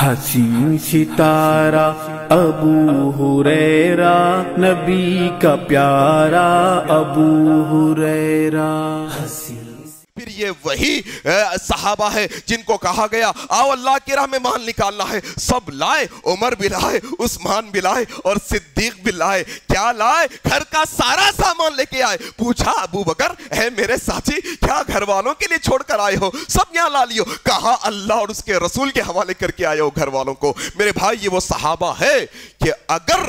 حسین ستارہ ابو ہریرہ، نبی کا پیارا ابو ہریرہ۔ پھر یہ وہی صحابہ ہے جن کو کہا گیا آؤ اللہ کی راہ میں مال نکالنا ہے، سب لائے، عمر بھی لائے، عثمان بھی لائے اور صدیق بھی لائے۔ کیا لائے؟ گھر کا سارا سامان لے کے آئے۔ پوچھا ابو بکر اے میرے ساتھی کیا گھر والوں کے لیے چھوڑ کر آئے ہو؟ سب یہاں لا لیو۔ کہا اللہ اور اس کے رسول کے حوالے کر کے آئے ہو گھر والوں کو۔ میرے بھائی یہ وہ صحابہ ہے کہ اگر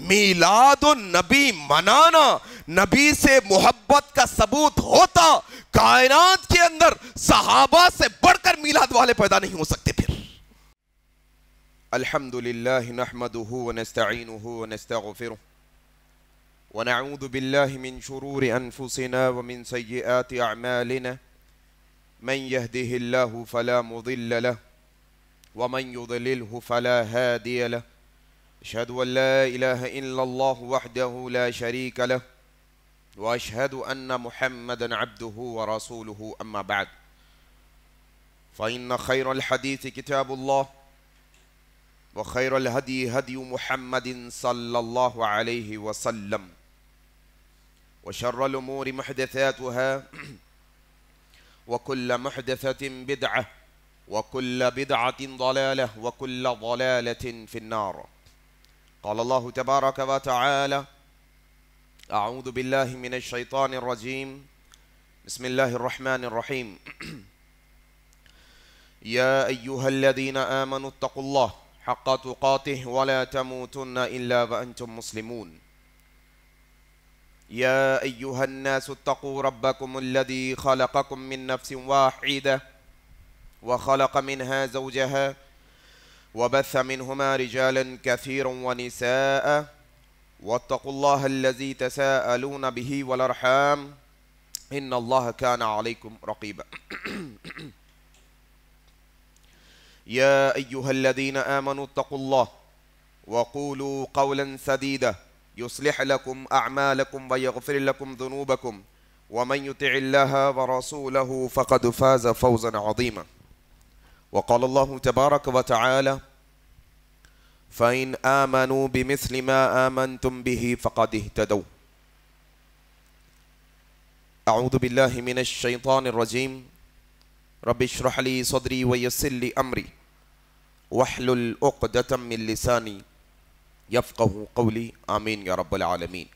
میلاد النبی منانا نبی سے محبت کا ثبوت ہوتا، کائنات کے اندر صحابہ سے بڑھ کر میلاد والے پیدا نہیں ہو سکتے۔ پھر الحمدللہ نحمده ونستعینه ونستغفره ونعوذ باللہ من شرور انفسنا ومن سیئات اعمالنا من يهده الله فلا مضل له ومن يضلله فلا هادي له أشهد أن لا إله إلا الله وحده لا شريك له وأشهد أن محمدا عبده ورسوله أما بعد فإن خير الحديث كتاب الله وخير الهدي هدي محمد صلى الله عليه وسلم وشر الأمور محدثاتها وكل محدثة بدعة وكل بدعة ضلالة وكل ضلالة في النار. قال الله تبارك وتعالى أعوذ بالله من الشيطان الرجيم بسم الله الرحمن الرحيم يا أيها الذين آمنوا اتقوا الله حق تقاته ولا تموتن إلا وأنتم مسلمون يا أيها الناس اتقوا ربكم الذي خلقكم من نفس واحدة وخلق منها زوجها وبث منهما رجالا كثيرا ونساء واتقوا الله الذي تساءلون به والأرحام إن الله كان عليكم رقيبا يا أيها الذين آمنوا اتقوا الله وقولوا قولا سديدا يصلح لكم أعمالكم ويغفر لكم ذنوبكم ومن يطع الله ورسوله فقد فاز فوزا عظيما. وقال الله تبارك وتعالى فإن آمنوا بمثل ما آمنتم به فقد اهتدوا. أعوذ بالله من الشيطان الرجيم رب اشرح لي صدري ويسر لي أمري واحلل عقدة من لساني يفقهوا قولي آمین یا رب العالمین.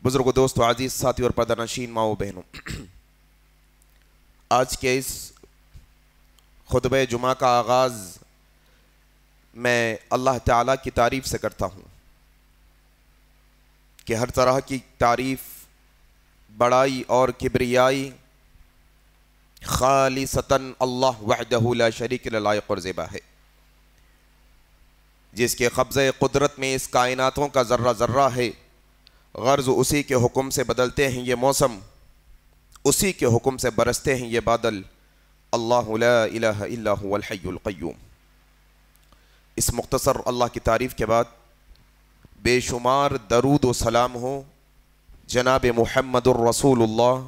بزرگ دوستو، عزیز ساتھی اور پردہ نشین ماؤں بہنوں، آج کے اس خطبہ جمعہ کا آغاز میں اللہ تعالیٰ کی تعریف سے کرتا ہوں کہ ہر طرح کی تعریف، بڑائی اور کبریائی خالصتاً اللہ وحدہ لا شریک له لائق اور زیبا ہے، جس کے قبضہ قدرت میں اس کائناتوں کا ذرہ ذرہ ہے۔ غرض اسی کے حکم سے بدلتے ہیں یہ موسم، اسی کے حکم سے برستے ہیں یہ بادل۔ اللہ لا الہ الا هو الحی القیوم۔ اس مختصر اللہ کی تعریف کے بعد بے شمار درود و سلام ہو جناب محمد الرسول اللہ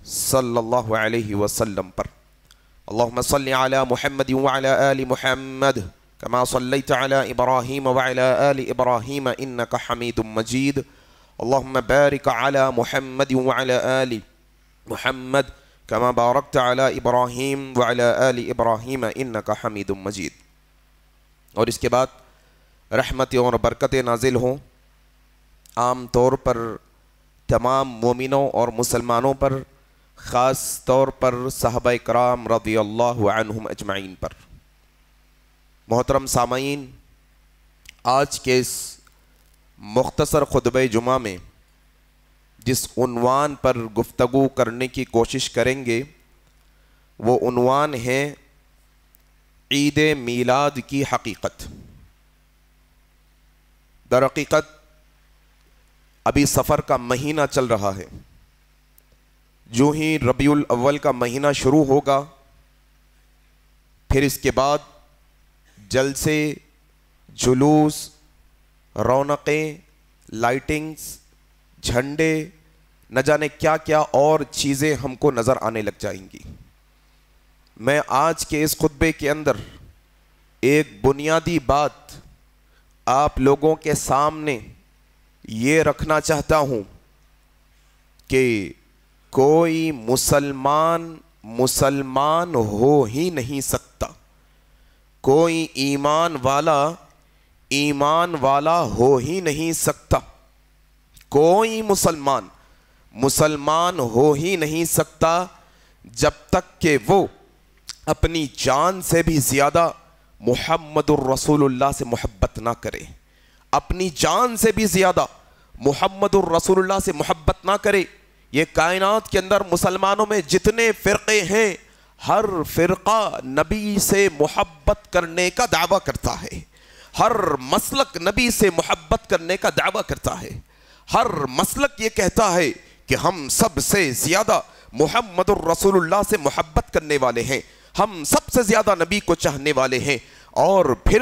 صلی اللہ علیہ وسلم پر۔ اللہم صلی علی محمد وعلی آل محمد كما صليت على إبراهيم وعلى آل إبراهيم إنك حميد مجيد. اللهم بارك على محمد وعلى آل محمد كما باركت على إبراهيم وعلى آل إبراهيم إنك حميد مجيد. اور اس کے بعد رحمت اور برکتیں نازل ہوں عام طور پر تمام مومنوں اور مسلمانوں پر، خاص طور پر صحابہ کرام رضی اللہ عنہم اجمعین پر۔ محترم سامعین، آج کے اس مختصر خطبہ جمعہ میں جس عنوان پر گفتگو کرنے کی کوشش کریں گے وہ عنوان ہے عید میلاد کی حقیقت۔ در حقیقت ابھی سفر کا مہینہ چل رہا ہے، جو ہی ربیع الاول کا مہینہ شروع ہوگا پھر اس کے بعد جلسے، جلوس، رونقیں، لائٹنگز، جھنڈے، نہ جانے کیا کیا اور چیزیں ہم کو نظر آنے لگ جائیں گی۔ میں آج کے اس خطبے کے اندر ایک بنیادی بات آپ لوگوں کے سامنے یہ رکھنا چاہتا ہوں کہ کوئی مسلمان ہو ہی نہیں سکتا، کوئی ایمان والا ہو ہی نہیں سکتا، کوئی مسلمان ہو ہی نہیں سکتا جب تک کہ وہ اپنی جان سے بھی زیادہ محمد الرسول اللہ سے محبت نہ کرے، اپنی جان سے بھی زیادہ محمد الرسول اللہ سے محبت نہ کرے۔ یہ کائنات کے اندر مسلمانوں میں جتنے فرقے ہیں، ہر فرقہ نبی سے محبت کرنے کا دعویٰ کرتا ہے، ہر مسلک نبی سے محبت کرنے کا دعویٰ کرتا ہے، ہر مسلک یہ کہتا ہے کہ ہم سب سے زیادہ محمد الرسول اللہ سے محبت کرنے والے ہیں، ہم سب سے زیادہ نبی کو چاہنے والے ہیں۔ اور پھر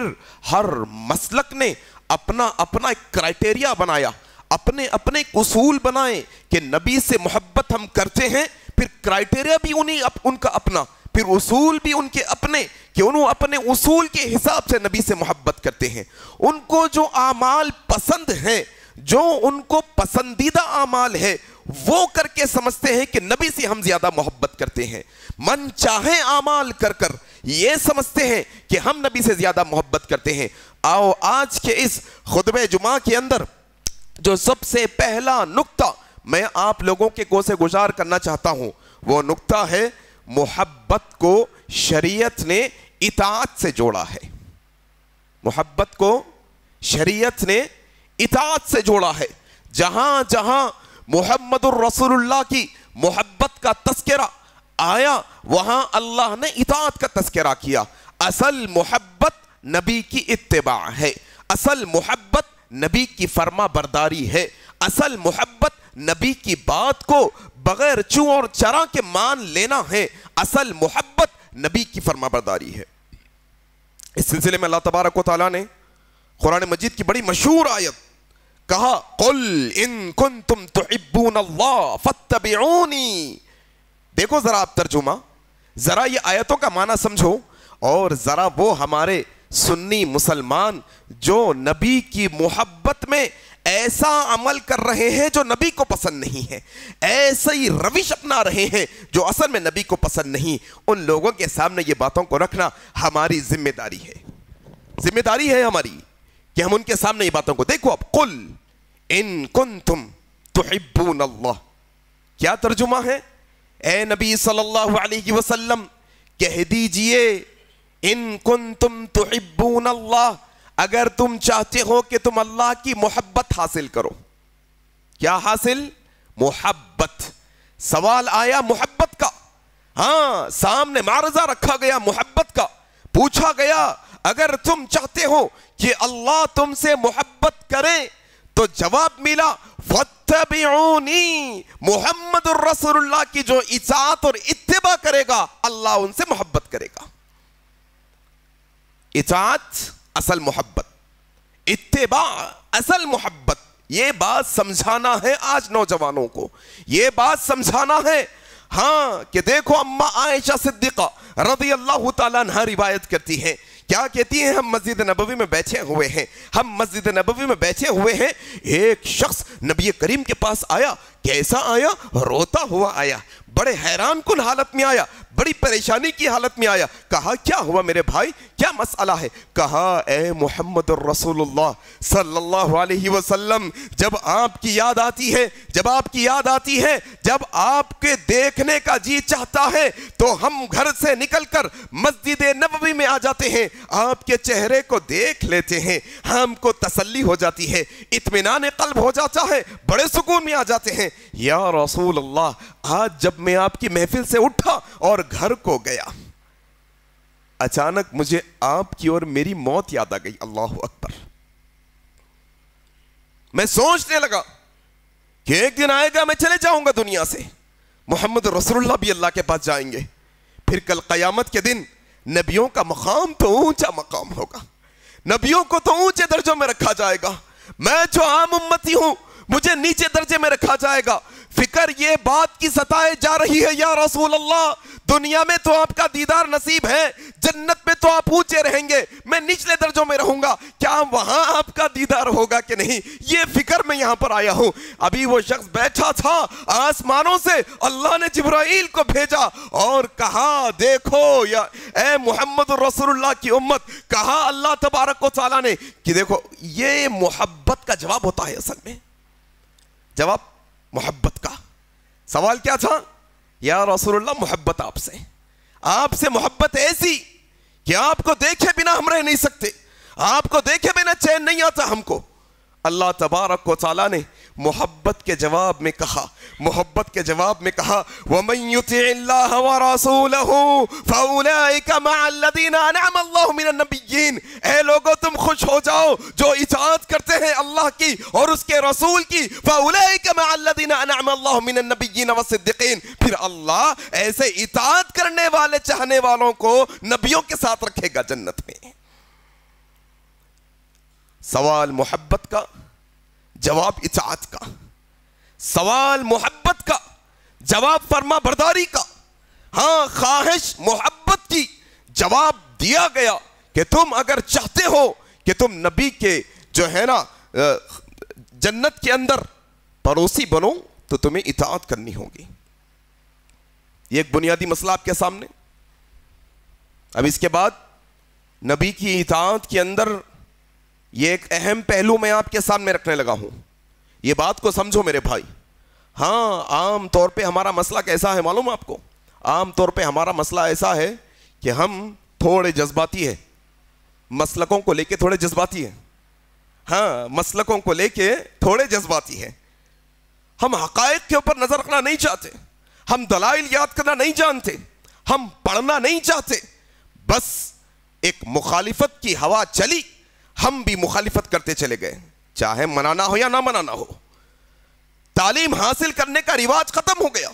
ہر مسلک نے اپنا ایک کرائٹیریا بنایا، اپنے اصول بنائے کہ نبی سے محبت ہم کرتے ہیں، پھر کرائٹیریا بھی ان کا اپنا، پھر اصول بھی ان کے اپنے، کہ انہوں اپنے اصول کے حساب سے نبی سے محبت کرتے ہیں۔ ان کو جو اعمال پسند ہیں، جو ان کو پسندیدہ اعمال ہے، وہ کر کے سمجھتے ہیں کہ نبی سے ہم زیادہ محبت کرتے ہیں۔ من چاہے اعمال کر یہ سمجھتے ہیں کہ ہم نبی سے زیادہ محبت کرتے ہیں۔ آؤ آج کے اس خطبہ جمعہ کے اندر جو سب سے پہلا نقطہ میں آپ لوگوں کے گوشے گزار کرنا چاہتا ہوں، وہ نقطہ ہے محبت کو شریعت نے اطاعت سے جوڑا ہے۔ محبت کو شریعت نے اطاعت سے جوڑا ہے۔ جہاں جہاں محمد الرسول اللہ کی محبت کا تذکرہ آیا، وہاں اللہ نے اطاعت کا تذکرہ کیا۔ اصل محبت نبی کی اتباع ہے، اصل محبت نبی کی فرما برداری ہے، اصل محبت نبی کی بات کو بغیر چوں اور چرا کے مان لینا ہے، اصل محبت نبی کی فرما برداری ہے۔ اس سلسلے میں اللہ تبارک و تعالیٰ نے قرآن مجید کی بڑی مشہور آیت کہا، قل ان کنتم تحبون اللہ فاتبعونی۔ دیکھو ذرا آپ ترجمہ، ذرا یہ آیتوں کا معنی سمجھو، اور ذرا وہ ہمارے سنی مسلمان جو نبی کی محبت میں ایسا عمل کر رہے ہیں جو نبی کو پسند نہیں ہے، ایسا ہی روش اپنا رہے ہیں جو اصل میں نبی کو پسند نہیں، ان لوگوں کے سامنے یہ باتوں کو رکھنا ہماری ذمہ داری ہے ہماری کہ ہم ان کے سامنے یہ باتوں کو دیکھو۔ اب قل ان کنتم تحبون اللہ، کیا ترجمہ ہے؟ اے نبی صلی اللہ علیہ وسلم کہہ دیجئے، ان کنتم تحبون اللہ، اگر تم چاہتے ہو کہ تم اللہ کی محبت حاصل کرو۔ کیا حاصل؟ محبت۔ سوال آیا محبت کا، ہاں سامنے معرضہ رکھا گیا محبت کا، پوچھا گیا اگر تم چاہتے ہو کہ اللہ تم سے محبت کرے، تو جواب ملا فاتبعونی، محمد الرسول اللہ کی جو اطاعت اور اتباع کرے گا اللہ ان سے محبت کرے گا۔ اطاعت اصل محبت، اتباع اصل محبت۔ یہ بات سمجھانا ہے آج نوجوانوں کو، یہ بات سمجھانا ہے ہاں کہ دیکھو اماں عائشہ صدیقہ رضی اللہ تعالیٰ عنہ روایت کرتی ہیں، کیا کہتی ہیں؟ ہم مسجد نبوی میں بیٹھے ہوئے ہیں، ایک شخص نبی کریم کے پاس آیا۔ کیسا آیا؟ روتا ہوا آیا، بڑے حیران کن حالت میں آیا، بڑی پریشانی کی حالت میں آیا۔ کہا کیا ہوا میرے بھائی، کیا مسئلہ ہے؟ کہا اے محمد الرسول اللہ صلی اللہ علیہ وسلم، جب آپ کی یاد آتی ہے، جب آپ کے دیکھنے کا جی چاہتا ہے تو ہم گھر سے نکل کر مسجد نبوی میں آ جاتے ہیں، آپ کے چہرے کو دیکھ لیتے ہیں، ہم کو تسلی ہو جاتی ہے، اطمینان قلب ہو جاتا ہے، بڑے سکون میں آ جاتے ہیں۔ یا رسول اللہ، آج جب میں آپ کی محفل سے اٹھا اور گھر کو گیا، اچانک مجھے آپ کی اور میری موت یاد آ گئی۔ اللہ اکبر۔ میں سوچنے لگا کہ ایک دن آئے گا میں چلے جاؤں گا دنیا سے، محمد رسول اللہ بھی اللہ کے پاس جائیں گے، پھر کل قیامت کے دن نبیوں کا مقام تو اونچا مقام ہوگا، نبیوں کو تو اونچے درجوں میں رکھا جائے گا، میں جو عام امتی ہوں مجھے نیچے درجے میں رکھا جائے گا۔ فکر یہ بات کی ستائے جا رہی ہے یا رسول اللہ دنیا میں تو آپ کا دیدار نصیب ہے, جنت میں تو آپ اونچے رہیں گے, میں نچلے درجوں میں رہوں گا, کیا وہاں آپ کا دیدار ہوگا کہ نہیں, یہ فکر میں یہاں پر آیا ہوں. ابھی وہ شخص بیٹھا تھا, آسمانوں سے اللہ نے جبرائیل کو بھیجا اور کہا دیکھو یا اے محمد رسول اللہ کی امت, کہا اللہ تبارک و تعالیٰ نے کہ دیکھو یہ محبت کا جواب ہوتا ہے. اصل میں جواب محبت کا. سوال کیا تھا؟ یا رسول اللہ محبت آپ سے محبت ایسی کہ آپ کو دیکھے بنا ہم رہ نہیں سکتے, آپ کو دیکھے بنا چین نہیں آتا ہم کو. اللہ تبارک و تعالیٰ نے محبت کے جواب میں کہا, وَمَن يُطِعِ اللَّهَ وَرَسُولَهُ فَأُولَئِكَ مَعَ الَّذِينَ أَنْعَمَ اللَّهُ مِنَ النَّبِيِّينَ. اے لوگو تم خوش ہو جاؤ جو اطاعت کرتے ہیں اللہ کی اور اس کے رسول کی. فَأُولَئِكَ مَعَ الَّذِينَ أَنْعَمَ اللَّهُ مِنَ النَّبِيِّينَ وَالصِّدِّقِينَ. پھر اللہ ایسے اطاعت کرنے والے چاہنے والوں کو نبیوں کے ساتھ رکھے گا جنت میں. سوال محبت کا, جواب اطاعت کا. سوال محبت کا, جواب فرما برداری کا. ہاں خواہش محبت کی, جواب دیا گیا کہ تم اگر چاہتے ہو کہ تم نبی کے جو ہے نا جنت کے اندر پڑوسی بنو تو تمہیں اطاعت کرنی ہوگی. یہ ایک بنیادی مسئلہ آپ کے سامنے. اب اس کے بعد نبی کی اطاعت کے اندر یہ ایک اہم پہلو میں آپ کے سامنے رکھنے لگا ہوں. یہ بات کو سمجھو میرے بھائی. ہاں عام طور پہ ہمارا مسئلہ کیسا ہے معلوم آپ کو؟ عام طور پہ ہمارا مسئلہ ایسا ہے کہ ہم تھوڑے جذباتی ہیں, مسلکوں کو لے کے تھوڑے جذباتی ہیں. ہاں مسلکوں کو لے کے تھوڑے جذباتی ہیں. ہم حقائق کے اوپر نظر رکھنا نہیں چاہتے, ہم دلائل یاد کرنا نہیں جانتے, ہم پڑھنا نہیں چاہتے. بس ایک مخالفت کی ہوا چلی, ہم بھی مخالفت کرتے چلے گئے, چاہے منانا ہو یا نہ منانا ہو. تعلیم حاصل کرنے کا رواج ختم ہو گیا,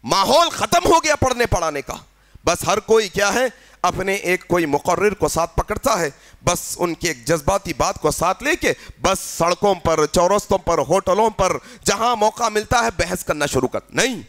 ماحول ختم ہو گیا پڑھنے پڑھانے کا. بس ہر کوئی کیا ہے, اپنے ایک کوئی مقرر کو ساتھ پکڑتا ہے, بس ان کی ایک جذباتی بات کو ساتھ لے کے بس سڑکوں پر, چورستوں پر, ہوٹلوں پر جہاں موقع ملتا ہے بحث کرنا شروع کر. نہیں,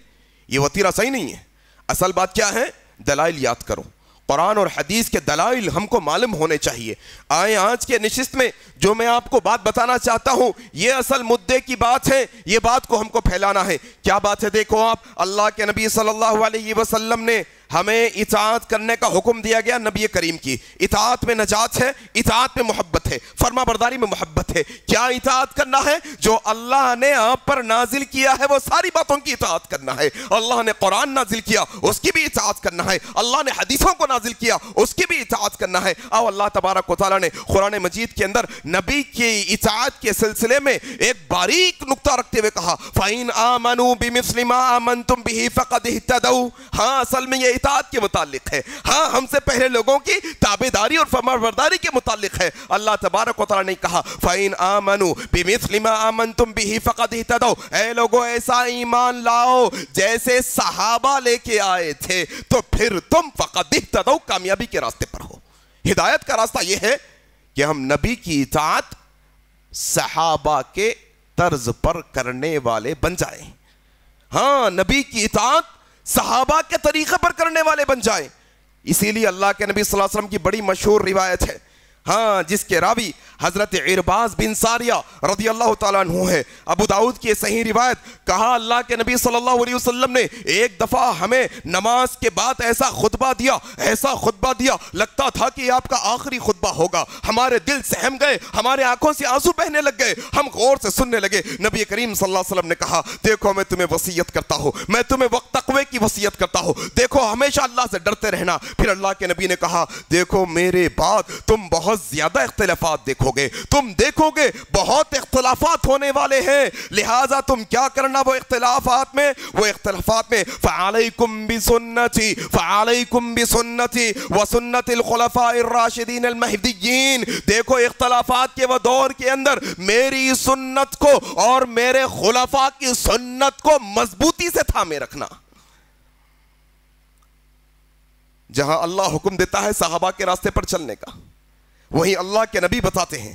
یہ وتیرہ صحیح نہیں ہے. اصل بات کیا ہے؟ دلائل یاد کرو. قرآن اور حدیث کے دلائل ہم کو معلوم ہونے چاہیے. آئیں آج کے نشست میں جو میں آپ کو بات بتانا چاہتا ہوں یہ اصل مدعے کی بات ہے, یہ بات کو ہم کو پھیلانا ہے. کیا بات ہے؟ دیکھو آپ, اللہ کے نبی صلی اللہ علیہ وسلم نے ہمیں اطاعت کرنے کا حکم دیا گیا. نبی کریم کی اطاعت میں نجات ہے, اطاعت میں محبت ہے, فرما برداری میں محبت ہے. کیا اطاعت کرنا ہے؟ جو اللہ نے آپ پر نازل کیا ہے وہ ساری باتوں کی اطاعت کرنا ہے. اللہ نے قرآن نازل کیا اس کی بھی اطاعت کرنا ہے, اللہ نے حدیثوں کو نازل کیا اس کی بھی اطاعت کرنا ہے. اور اللہ تبارک و تعالیٰ نے قرآن مجید کے اندر نبی کی اطاعت کے سلسلے میں ایک باریک نقطہ رکھتے ہوئے کہا فَإِنْ آمَنُوا بِمِثْلِ مَا آمَنْتُمْ بِهِ فَقَدْ اهْتَدَوْا. ہاں اصل میں یہ اطاعت کے متعلق ہے, ہاں ہم سے پہلے لوگوں کی تابعداری اور فرمانبرداری کے متعلق ہے. اللہ تبارک و تعالیٰ نے کہا فَإِنْ آمَنُوا بِمِثْلِ مَا آمَنْتُمْ بِهِ فَقَدْ اهْتَدَوْا. اے لوگو ایسا ایمان لاؤ جیسے صحابہ لے کے آئے تھے تو پھر تم فَقَدْ اهْتَدَوْا کامیابی کے راستے پر ہو. ہدایت کا راستہ یہ ہے کہ ہم نبی کی اطاعت صحابہ کے طرز پر کرنے والے بن جائیں. ہاں نبی کی اطاعت صحابہ کے طریقے پر کرنے والے بن جائیں. اسی لیے اللہ کے نبی صلی اللہ علیہ وسلم کی بڑی مشہور روایت ہے, ہاں جس کے راوی حضرت عرباز بن ساریہ رضی اللہ تعالیٰ عنہ ہے. ابو داؤد کی صحیح روایت, کہا اللہ کے نبی صلی اللہ علیہ وسلم نے ایک دفعہ ہمیں نماز کے بعد ایسا خطبہ دیا لگتا تھا کہ آپ کا آخری خطبہ ہوگا. ہمارے دل سہم گئے, ہمارے آنکھوں سے آنسو بہنے لگ گئے, ہم غور سے سننے لگے. نبی کریم صلی اللہ علیہ وسلم نے کہا دیکھو میں تمہیں وصیت کرتا ہوں, میں تمہیں وقت تقوی کی وصیت کرتا ہوں, دیکھو ہمیشہ اللہ سے ڈرتے رہنا. پھر اللہ کے نبی نے کہا دیکھو میرے بعد تم بہت زیادہ اختلافات دیکھو گے, تم دیکھو گے بہت اختلافات ہونے والے ہیں, لہٰذا تم کیا کرنا وہ اختلافات میں فعلیکم بسنتی وسنت الخلفاء الراشدین المہدیین. دیکھو اختلافات کے وہ دور کے اندر میری سنت کو اور میرے خلفاء کی سنت کو مضبوطی سے تھامے رکھنا. جہاں اللہ حکم دیتا ہے صحابہ کے راستے پر چلنے کا, وہی اللہ کے نبی بتاتے ہیں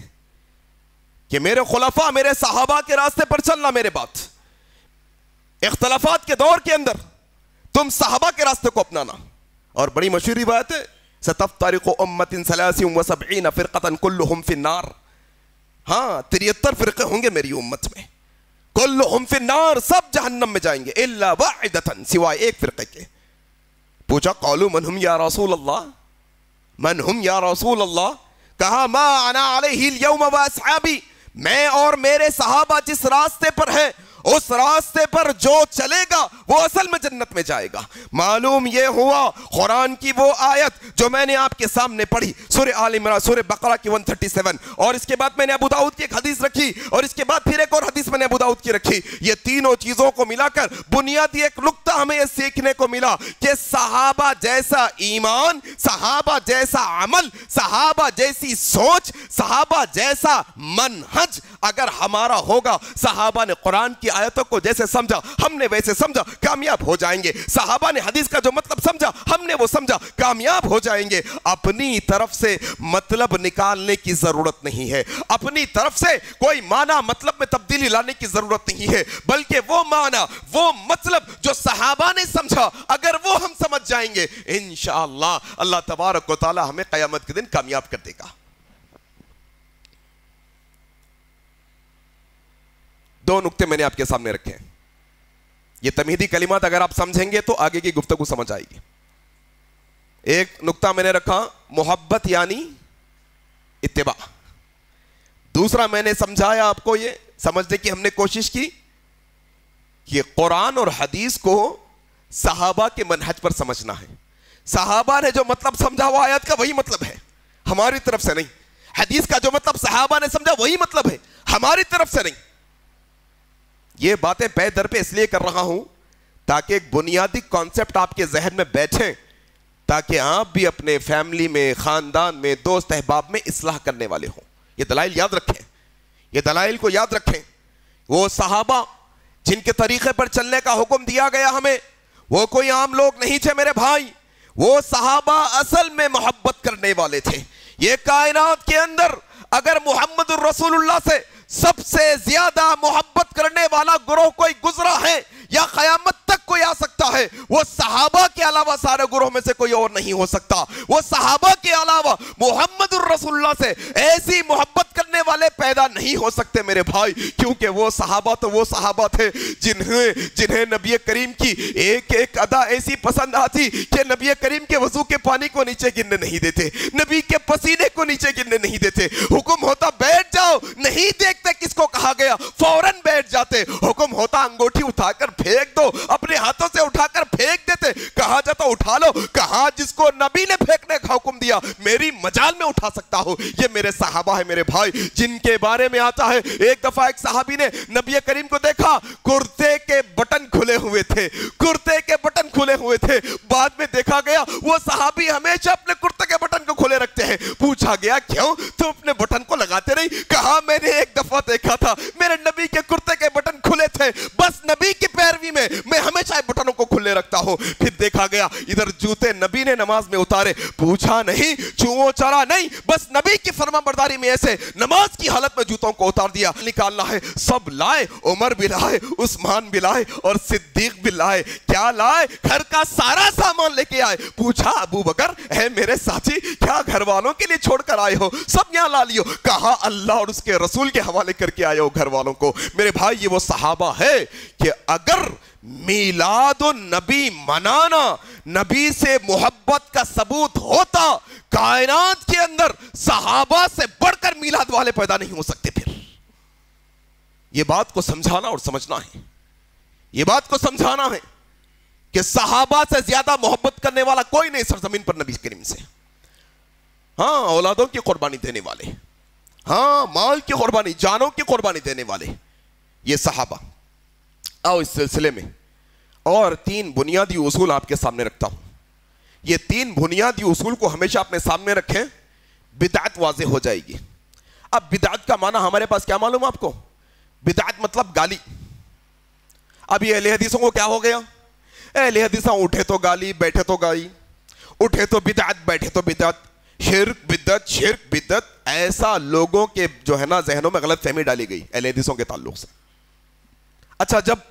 کہ میرے خلفاء میرے صحابہ کے راستے پر چلنا میرے بات. اختلافات کے دور کے اندر تم صحابہ کے راستے کو اپنانا. اور بڑی مشہور بات ہے ستفترق امت 73 فرقۃ کلہم فی النار. ہاں 73 فرقے ہوں گے میری امت میں, کلہم فی النار, سب جہنم میں جائیں گے, الا واحدۃ, سوائے ایک فرقے کے. پوچھا قالوا من ہم یا رسول اللہ, من ہم یا رسول اللہ, کہا ما انا علیہ اليوم واصحابی, میں اور میرے صحابہ جس راستے پر ہیں اس راستے پر جو چلے گا وہ اصل میں جنت میں جائے گا. معلوم یہ ہوا قرآن کی وہ آیت جو میں نے آپ کے سامنے پڑھی, سورہ آل عمران, سورہ بقرہ کی 137, اور اس کے بعد میں نے ابو داؤد کی ایک حدیث رکھی, اور اس کے بعد پھر ایک اور حدیث میں نے ابو داؤد کی رکھی. یہ تینوں چیزوں کو ملا کر بنیادی ایک نقطہ ہمیں یہ سیکھنے کو ملا کہ صحابہ جیسا ایمان, صحابہ جیسا عمل, صحابہ جیسی سوچ, صحابہ جیسا منہج اگر ہمارا ہوگا, صحابہ نے قرآن کی آیتوں کو جیسے سمجھا ہم نے ویسے سمجھا, کامیاب ہو جائیں گے. صحابہ نے حدیث کا جو مطلب سمجھا ہم نے وہ سمجھا, کامیاب ہو جائیں گے. اپنی طرف سے مطلب نکالنے کی ضرورت نہیں ہے, اپنی طرف سے کوئی معنی مطلب میں تبدیلی لانے کی ضرورت نہیں ہے, بلکہ وہ معنی وہ مطلب جو صحابہ نے سمجھا اگر وہ ہم سمجھ جائیں گے انشاءاللہ اللہ تبارک و تعالی ہمیں قیامت کے دن کامیاب کر دے گا. دو نقطے میں نے آپ کے سامنے رکھے ہیں. یہ تمہیدی کلمات اگر آپ سمجھیں گے تو آگے کی گفتگو سمجھ آئے گی. ایک نقطہ میں نے رکھا محبت یعنی اتباع. دوسرا میں نے سمجھایا آپ کو یہ سمجھنے کی ہم نے کوشش کی کہ قرآن اور حدیث کو صحابہ کے منہج پر سمجھنا ہے. صحابہ نے جو مطلب سمجھا وہ آیت کا وہی مطلب ہے, ہماری طرف سے نہیں. حدیث کا جو مطلب صحابہ نے سمجھا وہی مطلب ہے, ہماری طرف سے نہیں. یہ باتیں پے در پہ اس لیے کر رہا ہوں تاکہ ایک بنیادی کانسیپٹ آپ کے ذہن میں بیٹھیں, تاکہ آپ بھی اپنے فیملی میں, خاندان میں, دوست احباب میں اصلاح کرنے والے ہوں. یہ دلائل یاد رکھیں, یہ دلائل کو یاد رکھیں. وہ صحابہ جن کے طریقے پر چلنے کا حکم دیا گیا ہمیں, وہ کوئی عام لوگ نہیں تھے میرے بھائی. وہ صحابہ اصل میں محبت کرنے والے تھے. یہ کائنات کے اندر اگر محمد الرسول اللہ سے سب سے زیادہ محبت کرنے والا گروہ کوئی گزرا ہے یا قیامت تک کوئی آ سکتا ہے, وہ صحابہ کے علاوہ سارے گروہ میں سے کوئی اور نہیں ہو سکتا. وہ صحابہ کے علاوہ محمد الرسول اللہ سے ایسی محبت کرنے والے پیدا نہیں ہو سکتے میرے بھائی, کیونکہ وہ صحابہ تو وہ صحابہ تھے جنہیں نبی کریم کی ایک ایک ادا ایسی پسند آتی کہ نبی کریم کے وضو کے پانی کو نیچے گرنے نہیں دیتے, نبی کے پسینے کو نیچے گرنے نہیں دیتے. حکم ہوتا بیٹھ جاؤ, نہیں دیکھتے کس کو کہا گیا, فوراً بیٹھ جاتے. حکم ہوتا انگوٹھی اٹھا کر پھینک دو, اپنے ہاتھوں سے اٹھا کر پھینک دیتے. کہا جاتا اٹھا لو, کہا جس کو نبی نے پھینکنے کا حکم دیا میری مجال میں اٹھا سکتا ہو. یہ میرے صحابہ ہیں میرے بھائی, جن کے بارے میں آتا ہے ایک دفعہ ایک صحابی نے نبی کریم کو دیکھا, کرتے کے بٹن کھلے ہوئے تھے, کرتے کے بٹن کھلے ہوئے تھے. بعد میں دیکھا گیا وہ صحابی ہمیشہ اپنے کرتے کے بٹن کو کھلے رکھتے ہیں. پوچھا گیا کیوں, تو اپنے بٹن کو لگاتے نہیں؟ کہا میں نے ایک دفعہ دیکھا تھا میرے نبی کے کرتے کے بٹن کھلے تھے, بس نبی کی پیروی میں ہمیشہ بٹنوں کو کھلے رکھتا ہوں. پھر دیکھا گیا ادھر جوتے نبی نے نماز میں اتارے, پوچھا نہیں, چوؤ چرا نہیں, بس نبی کی فرما برداری میں ایسے نماز کی حالت میں جوتوں کو اتار دیا. نکالنا ہے سب لائے, عمر بھی لائے, عثمان بھی لائے اور صدیق بھی لائے. کیا لائے؟ گھر کا سارا سامان لے کے آئے. پوچھا ابو بکر اے میرے ساتھی کیا گھر والوں کے لیے چھوڑ کر آئے ہو؟ سب یہاں لا لیو. کہا اللہ اور اس کے رسول کے حوالے کر کے آئے ہو گھر والوں کو. میرے بھائی یہ وہ صحابہ ہے کہ اگر میلاد النبی منانا نبی سے محبت کا ثبوت ہوتا, کائنات کے اندر صحابہ سے بڑھ کر میلاد والے پیدا نہیں ہو سکتے. پھر یہ بات کو سمجھانا اور سمجھنا ہے, یہ بات کو سمجھانا ہے کہ صحابہ سے زیادہ محبت کرنے والا کوئی نہیں سرزمین پر نبی کریم سے. ہاں اولادوں کی قربانی دینے والے, ہاں مال کی قربانی, جانوں کی قربانی دینے والے یہ صحابہ. آؤ اس سلسلے میں اور 3 بنیادی اصول آپ کے سامنے رکھتا ہوں. یہ 3 بنیادی اصول کو ہمیشہ اپنے سامنے رکھیں, بدعت واضح ہو جائے گی. اب بدعت کا معنی ہمارے پاس کیا معلوم آپ کو؟ بدعت مطلب گالی. اب یہ اہل حدیثوں کو کیا ہو گیا؟ اہل حدیثوں اٹھے تو گالی, بیٹھے تو گالی, اٹھے تو بدعت, بیٹھے تو بدعت, شرک بدعت, شرک بدعت. ایسا لوگوں کے جو ہے نا ذہنوں میں غلط فہمی ڈالی گئی اہل حدیثوں کے تعلق سے. اچھا جب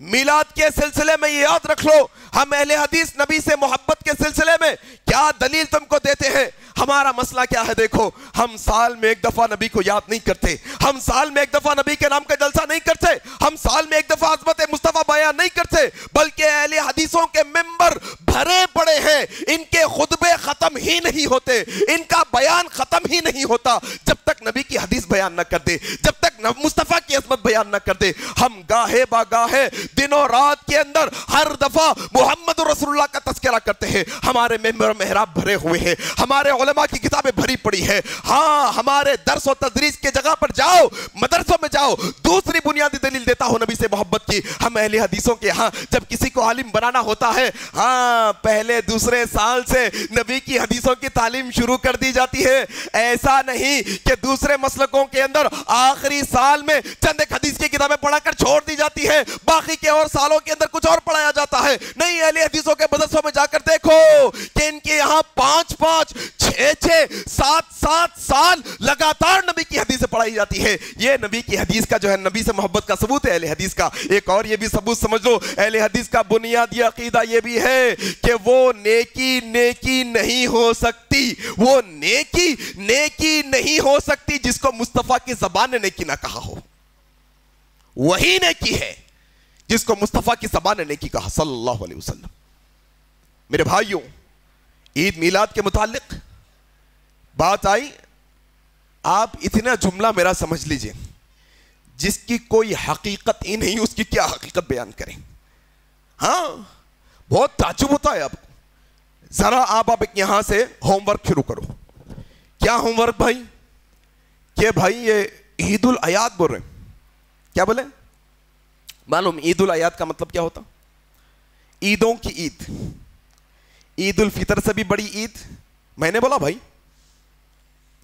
میلاد کے سلسلے میں یہ یاد رکھ لو، ہم اہل حدیث نبی سے محبت کے سلسلے میں کیا دلیل تم کو دیتے ہیں؟ ہمارا مسئلہ کیا ہے؟ دیکھو، ہم سال میں ایک دفعہ نبی کو یاد نہیں کرتے، ہم سال میں ایک دفعہ نبی کے نام کا جلسہ نہیں کرتے، ہم سال میں ایک دفعہ عظمت مصطفیٰ بیان نہیں کرتے، بلکہ اہل حدیثوں کے ممبر بھرے پڑے ہیں، ان کے خطبے ختم ہی نہیں ہوتے، ان کا بیان ختم ہی نہیں ہوتا جب تک نبی کی حدیث بیان نہ کر دے، جب تک مصطفیٰ کی عظمت بیان نہ کر دے۔ ہم گاہے با گاہے دن و رات کے اندر ہر دفعہ محمد رسول اللہ کا تذکرہ کرتے ہیں، ہمارے ممبر محراب بھرے ہوئے ہیں، ہمارے علماء کی کتابیں بھری پڑی ہے، ہاں ہمارے درس و تدریس کے جگہ پر جاؤ، مدرسوں میں جاؤ۔ دوسری بنیادی دلیل دیتا ہوں نبی سے محبت کی، ہم اہل حدیثوں کے ہاں جب کسی کو عالم بنانا ہوتا ہے، ہاں پہلے دوسرے سال سے نبی کی حدیثوں کی تعلیم شروع کر دی جاتی ہے۔ ایسا نہیں کہ دوسرے مسلکوں کے اندر آخری سال میں چند ایک حدیث کی کتابیں پڑھا کر چھوڑ دی جاتی ہے، باقی کے اور سالوں کے اندر کچھ اور پڑھایا جاتا ہے۔ نہیں، اہل حدیثوں کے مدرسوں میں جا کر دیکھو کہ ان کے یہاں 5-5 6-6 7-7 سال لگاتار نبی کی حدیث پڑھائی جاتی ہے۔ یہ نبی کی حدیث کا جو ہے نبی سے محبت کا ثبوت ہے اہل حدیث کا۔ ایک اور یہ بھی ثبوت سمجھ لو، اہل حدیث کا بنیادی عقیدہ یہ بھی ہے کہ وہ نیکی نہیں ہو سکتی، وہ نیکی نہیں ہو سکتی جس کو مصطفیٰ کی زبان نے نیکی نہ کہا ہو، وہی نیکی ہے جس کو مصطفیٰ کی زبان نے نیکی کہا صلی اللہ علیہ وسلم۔ میرے بھائیوں، عید میلاد کے متعلق بات آئی، آپ اتنا جملہ میرا سمجھ لیجئے، جس کی کوئی حقیقت ہی نہیں اس کی کیا حقیقت بیان کریں؟ ہاں بہت تعجب ہوتا ہے آپ کو۔ ذرا آپ یہاں سے ہوم ورک شروع کرو۔ کیا ہوم ورک بھائی؟ کہ بھائی یہ عید الاعیاد بول رہے ہیں، کیا بولے؟ معلوم عید الاعیاد کا مطلب کیا ہوتا؟ عیدوں کی عید، عید الفطر سے بھی بڑی عید۔ میں نے بولا بھائی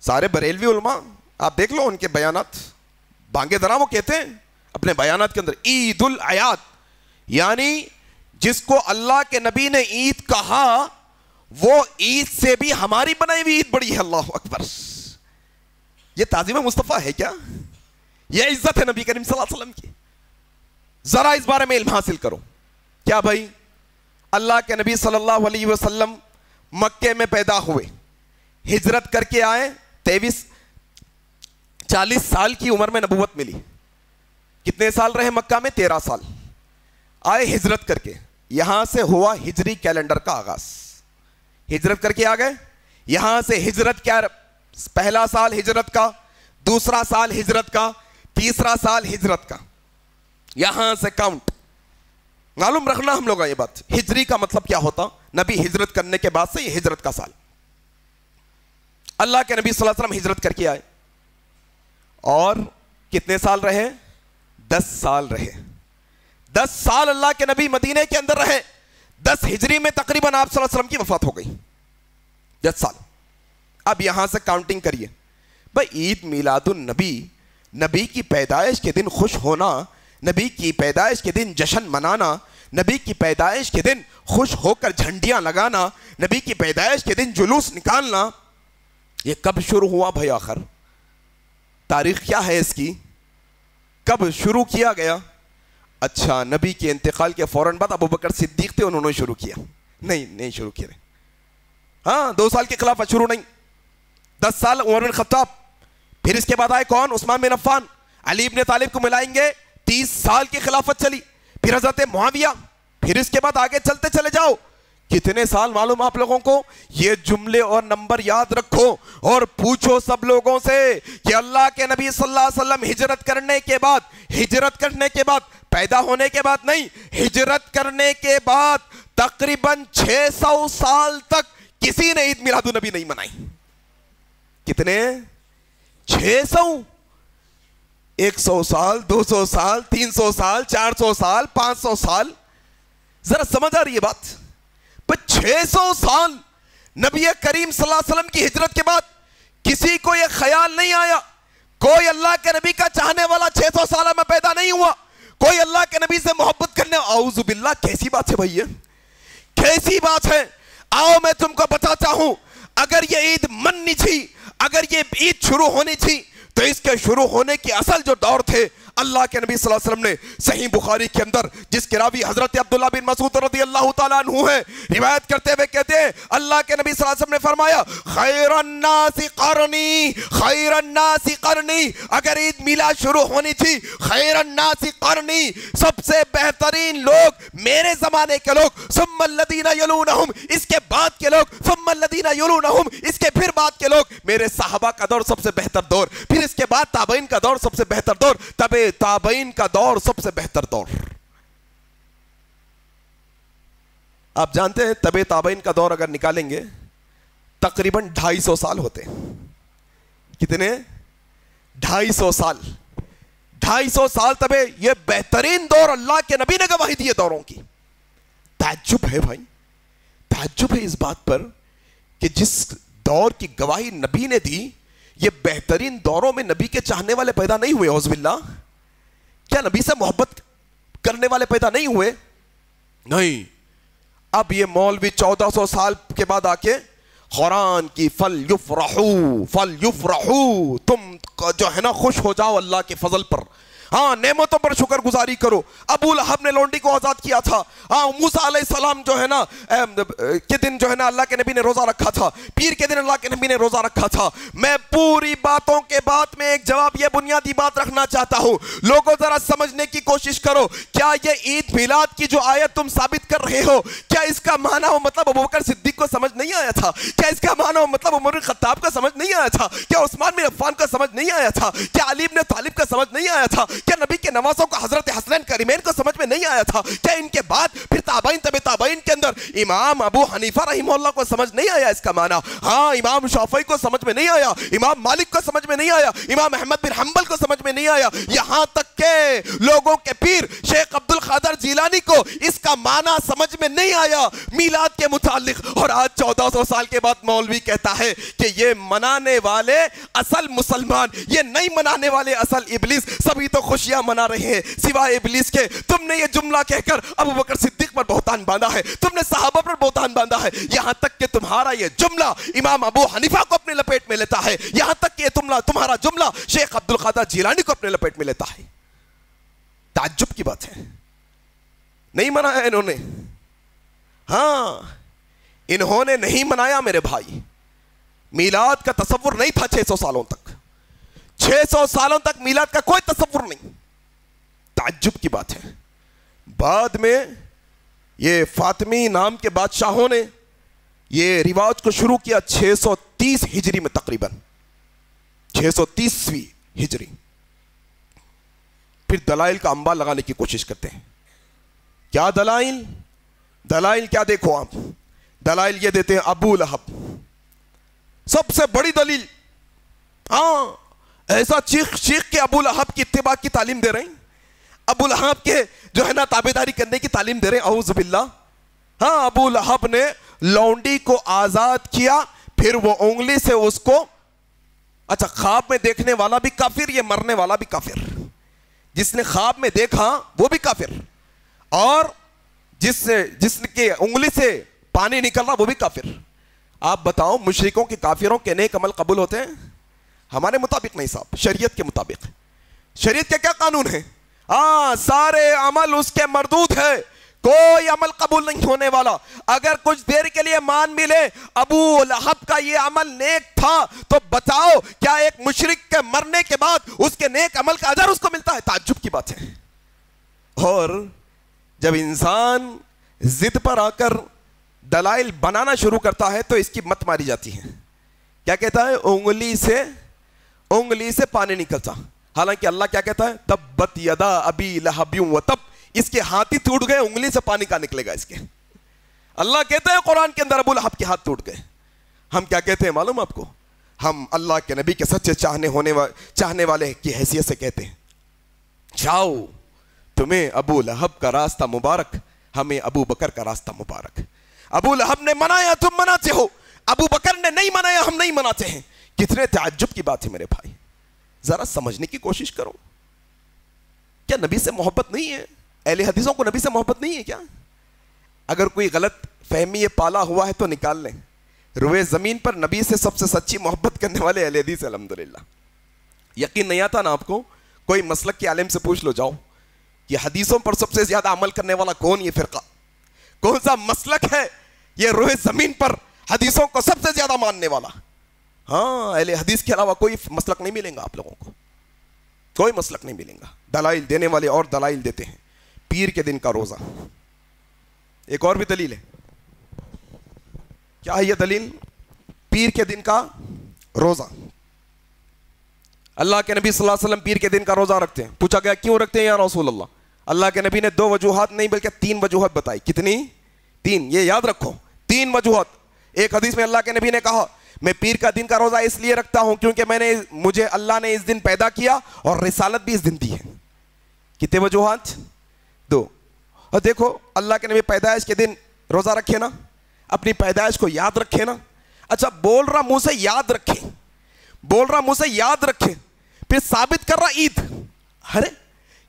سارے بریلوی علماء آپ دیکھ لو ان کے بیانات، بانگے درا وہ کہتے ہیں اپنے بیانات کے اندر عید الاعیاد یعنی جس کو اللہ کے نبی نے عید کہا وہ عید سے بھی ہماری بنائی ہوئی عید بڑی ہے۔ اللہ اکبر! یہ تعظیم مصطفیٰ ہے کیا؟ یہ عزت ہے نبی کریم صلی اللہ علیہ وسلم کی؟ ذرا اس بارے میں علم حاصل کرو۔ کیا بھائی اللہ کے نبی صلی اللہ علیہ وسلم مکے میں پیدا ہوئے، ہجرت کر کے آئے، 40 سال کی عمر میں نبوت ملی، کتنے سال رہے مکہ میں؟ 13 سال۔ آئے ہجرت کر کے، یہاں سے ہوا ہجری کیلنڈر کا آغاز، ہجرت کر کے آ گئے، یہاں سے ہجرت کیا، پہلا سال ہجرت کا، دوسرا سال ہجرت کا، تیسرا سال ہجرت کا، یہاں سے کاؤنٹ معلوم رکھنا ہم لوگوں یہ بات۔ ہجری کا مطلب کیا ہوتا؟ نبی ہجرت کرنے کے بعد سے یہ ہجرت کا سال۔ اللہ کے نبی صلی اللہ علیہ وسلم ہجرت کر کے آئے اور کتنے سال رہے؟ 10 سال رہے۔ 10 سال اللہ کے نبی مدینے کے اندر رہے۔ 10 ہجری میں تقریباً آپ صلی اللہ علیہ وسلم کی وفات ہو گئی۔ 10 سال۔ اب یہاں سے کاؤنٹنگ کریے بھائی، عید میلاد النبی، نبی کی پیدائش کے دن خوش ہونا، نبی کی پیدائش کے دن جشن منانا، نبی کی پیدائش کے دن خوش ہو کر جھنڈیاں لگانا، نبی کی پیدائش کے دن جلوس نکالنا، یہ کب شروع ہوا بھائی؟ آخر تاریخ کیا ہے اس کی؟ کب شروع کیا گیا؟ اچھا، نبی کے انتقال کے فوراً بعد ابو بکر صدیق تھے، انہوں نے شروع کیا؟ نہیں شروع کیا۔ ہاں 2 سال کی خلافت شروع نہیں، 10 سال عمر بن خطاب، پھر اس کے بعد آئے کون؟ عثمان بن عفان، علی بن طالب کو ملائیں گے 30 سال کی خلافت چلی، پھر حضرت معاویہ، پھر اس کے بعد آگے چلتے چلے جاؤ کتنے سال معلوم آپ لوگوں کو؟ یہ جملے اور نمبر یاد رکھو اور پوچھو سب لوگوں سے کہ اللہ کے نبی صلی اللہ علیہ وسلم ہجرت کرنے کے بعد پیدا ہونے کے بعد نہیں، ہجرت کرنے کے بعد تقریباً 600 سال تک کسی نے عید میلاد النبی نہیں منائی۔ کتنے؟ 600؟ 100 سال، 200 سال، 300 سال، 400 سال، 500 سال؟ ذرا سمجھ آ رہی ہے بات؟ 600 سال نبی کریم صلی اللہ علیہ وسلم کی ہجرت کے بعد کسی کو یہ خیال نہیں آیا، کوئی اللہ کے نبی کا چاہنے والا 600 سالہ میں پیدا نہیں ہوا، کوئی اللہ کے نبی سے محبت کرنے، اعوذ باللہ، کیسی بات ہے بھائی؟ کیسی بات ہے؟ آؤ میں تم کو بتاتا ہوں، اگر یہ عید مننی تھی، اگر یہ عید شروع ہونی تھی تو اس کے شروع ہونے کی اصل جو دور تھے اللہ کے نبی صلی اللہ علیہ وسلم نے صحیح بخاری کے اندر جس کے راوی حضرت عبداللہ بن مسعود رضی اللہ تعالیٰ عنہ ہے، روایت کرتے ہوئے کہتے ہیں اللہ کے نبی صلی اللہ علیہ وسلم نے فرمایا خیر الناس قرنی، خیر الناس قرنی، اگر عید میلاد شروع ہونی تھی خیر الناس قرنی، سب سے بہترین لوگ میرے زمانے کے لوگ، ثم الذین یلونہم، اس کے بعد کے لوگ، ثم الذین یلونہم، اس کے پھر بعد کے لوگ، میرے صحابہ کا دور سب سے بہتر دور، پھر اس کے بعد تابعین کا دور سب سے بہتر دور، تب تابعین کا دور سب سے بہتر دور۔ آپ جانتے ہیں تب تابعین کا دور اگر نکالیں گے تقریباً 250 سال ہوتے ہیں۔ کتنے؟ 250 سال۔ 250 سال تب یہ بہترین دور اللہ کے نبی نے گواہی دی ہے دوروں کی۔ تعجب ہے بھائی، تعجب ہے اس بات پر کہ جس دور کی گواہی نبی نے دی، یہ بہترین دوروں میں نبی کے چاہنے والے پیدا نہیں ہوئے؟ اعوذ باللہ، کیا نبی سے محبت کرنے والے پیدا نہیں ہوئے؟ نہیں۔ اب یہ مولوی 1400 سال کے بعد آ کے قرآن کی فَلْيُفْرَحُوا فَلْيُفْرَحُوا، تم جو ہے نا خوش ہو جاؤ اللہ کے فضل پر، ہاں نعمتوں پر شکر گزاری کرو۔ ابو لہب نے لونڈی کو آزاد کیا تھا، ہاں موسیٰ علیہ السلام جو ہے نا کے دن جو ہے نا اللہ کے نبی نے روزہ رکھا تھا، پیر کے دن اللہ کے نبی نے روزہ رکھا تھا۔ میں پوری باتوں کے بعد میں ایک جواب یہ بنیادی بات رکھنا چاہتا ہوں، لوگوں ذرا سمجھنے کی کوشش کرو، کیا یہ عید میلاد کی جو آیت تم ثابت کر رہے ہو، کیا اس کا معنی و مطلب ابوبکر صدیق کو سمجھ نہیں آیا تھا؟ کیا اس کا معنی و مطلب عمر بن خطاب کا سمجھ نہیں آیا تھا؟ کیا عثمان بن عفان کا سمجھ نہیں آیا تھا؟ کیا علی بن طالب کا سمجھ نہیں آیا تھا؟ کیا نبی کے نوازوں کو حضرت حسنین کریمین کو سمجھ میں نہیں آیا تھا؟ کیا ان کے بعد پھر تابعین تبع تابعین کے اندر امام ابو حنیفہ رحمہ اللہ کو سمجھ نہیں آیا اس کا معنی؟ ہاں امام شافعی کو سمجھ میں نہیں آیا، امام مالک کو سمجھ میں نہیں آیا، امام احمد بن حنبل کو سمجھ میں نہیں آیا، یہاں تک کہ لوگوں کے پیر شیخ عبد القادر جیلانی کو اس کا معنی سمجھ میں نہیں آیا میلاد کے متعلق۔ اور آج 1400 سال کے بعد مولوی کہتا ہے کہ یہ منانے والے اصل مسلمان، یہ نہیں منانے والے اصل ابلیس، سبھی تو خوشیاں منا رہے ہیں سوائے ابلیس کے۔ تم نے یہ جملہ کہہ کر ابو بکر صدیق پر بہتان باندھا ہے، تم نے صحابہ پر بہتان باندھا ہے، یہاں تک کہ تمہارا یہ جملہ امام ابو حنیفہ کو اپنے لپیٹ میں لیتا ہے، یہاں تک کہ تمہارا جملہ شیخ عبد القادر جیلانی کو اپنے لپیٹ میں لیتا ہے۔ تعجب کی بات ہے، نہیں منایا انہوں نے، ہاں انہوں نے نہیں منایا میرے بھائی۔ میلاد کا تصور نہیں تھا 600 سالوں تک، 600 سالوں تک میلاد کا کوئی تصور نہیں۔ تعجب کی بات ہے، بعد میں یہ فاطمی نام کے بادشاہوں نے یہ رواج کو شروع کیا 630 ہجری میں، تقریباً 630 ہجری۔ پھر دلائل کا انبار لگانے کی کوشش کرتے ہیں۔ کیا دلائل؟ دلائل کیا؟ دیکھو آپ، دلائل یہ دیتے ہیں ابو لہب، سب سے بڑی دلیل، ہاں ایسا چیخ چیخ کے ابو لہب کی اتباع کی تعلیم دے رہے ہیں، ابو لہب کے جو ہے نا تابعداری کرنے کی تعلیم دے رہے ہیں، اعوذ باللہ۔ ہاں ابو لہب نے لونڈی کو آزاد کیا، پھر وہ انگلی سے اس کو، اچھا خواب میں دیکھنے والا بھی کافر، یہ مرنے والا بھی کافر، جس نے خواب میں دیکھا وہ بھی کافر، اور جس کے انگلی سے پانی نکل رہا وہ بھی کافر۔ آپ بتاؤ مشرکوں کے کافروں کے نیک عمل قبول ہوتے ہیں؟ ہمارے مطابق نہیں صاحب، شریعت کے مطابق۔ شریعت کے کیا قانون ہے؟ ہاں سارے عمل اس کے مردود ہے، کوئی عمل قبول نہیں ہونے والا۔ اگر کچھ دیر کے لیے مان بھی لے ابو لہب کا یہ عمل نیک تھا تو بتاؤ کیا ایک مشرک کے مرنے کے بعد اس کے نیک عمل کا اجر اس کو ملتا ہے؟ تعجب کی بات ہے۔ اور جب انسان ضد پر آ کر دلائل بنانا شروع کرتا ہے تو اس کی مت ماری جاتی ہے۔ کیا کہتا ہے؟ انگلی سے پانی نکلتا، حالانکہ اللہ کیا کہتا ہے؟ تبت یدا ابی لہب وتب، اس کے ہاتھ ہی ٹوٹ گئے، انگلی سے پانی کا نکلے گا اس کے۔ اللہ کہتا ہے قرآن کے اندر ابو لہب کے ہاتھ ٹوٹ گئے۔ ہم کیا کہتے ہیں معلوم آپ کو؟ ہم اللہ کے نبی کے سچے چاہنے والے کی حیثیت سے کہتے ہیں جاؤ تمہیں ابو لہب کا راستہ مبارک، ہمیں ابو بکر کا راستہ مبارک۔ ابو لہب نے منایا، تم مناتے ہو، ابو بکر نے نہیں منایا، ہم نہیں مناتے ہیں۔ کتنے تعجب کی بات ہے میرے بھائی، ذرا سمجھنے کی کوشش کرو۔ کیا نبی سے محبت نہیں ہے؟ اہل حدیثوں کو نبی سے محبت نہیں ہے کیا؟ اگر کوئی غلط فہمی یہ پالا ہوا ہے تو نکال لیں۔ روئے زمین پر نبی سے سب سے سچی محبت کرنے والے اہل حدیث الحمدللہ۔ یقین نہیں آتا نا آپ کو؟ کوئی مسلک کے عالم سے پوچھ لو جاؤ کہ حدیثوں پر سب سے زیادہ عمل کرنے والا کون یہ فرقہ، کون سا مسلک ہے یہ روئے زمین پر حدیثوں کو سب سے زیادہ ماننے والا؟ ہاں، اہل حدیث کے علاوہ کوئی مسلک نہیں ملیں گا آپ لوگوں کو، کوئی مسلک نہیں ملیں گا۔ دلائل دینے والے اور دلائل دیتے ہیں۔ پیر کے دن کا روزہ، ایک اور بھی دلیل ہے۔ کیا ہے یہ دلیل؟ پیر کے دن کا روزہ۔ اللہ کے نبی صلی اللہ علیہ وسلم پیر کے دن کا روزہ رکھتے ہیں۔ پوچھا گیا کیوں رکھتے ہیں یا رسول اللہ؟ اللہ کے نبی نے 2 وجوہات نہیں بلکہ 3 وجوہات بتائی۔ کتنی؟ 3، یہ یاد رکھو، 3 وجوہات۔ ایک حدیث میں اللہ کے نبی نے کہا میں پیر کا دن کا روزہ اس لیے رکھتا ہوں کیونکہ مجھے اللہ نے اس دن پیدا کیا اور رسالت بھی اس دن دی ہے۔ کتنے وجوہات؟ 2۔ اور دیکھو اللہ کے نبی پیدائش کے دن روزہ رکھے نا، اپنی پیدائش کو یاد رکھے نا۔ اچھا، بول رہا منہ سے یاد رکھے، بول رہا منہ سے یاد رکھے، پھر ثابت کر رہا عید۔ ارے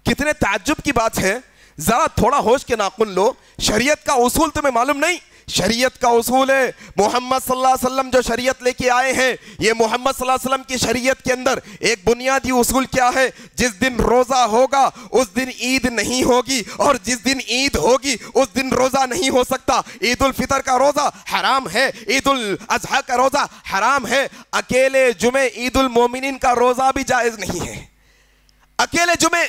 کتنے تعجب کی بات ہے، ذرا تھوڑا ہوش کے ناخن لو۔ شریعت کا اصول تمہیں معلوم نہیں؟ شریعت کا اصول ہے محمد صلی اللہ علیہ وسلم جو شریعت لے کے آئے ہیں، یہ محمد صلی اللہ علیہ وسلم کی شریعت کے اندر ایک بنیادی اصول کیا ہے؟ جس دن روزہ ہوگا اس دن عید نہیں ہوگی، اور جس دن عید ہوگی اس دن روزہ نہیں ہو سکتا۔ عید الفطر کا روزہ حرام ہے، عید الاضحیٰ کا روزہ حرام ہے، اکیلے جمعے عید المومنین کا روزہ بھی جائز نہیں ہے۔ اکیلے جمعے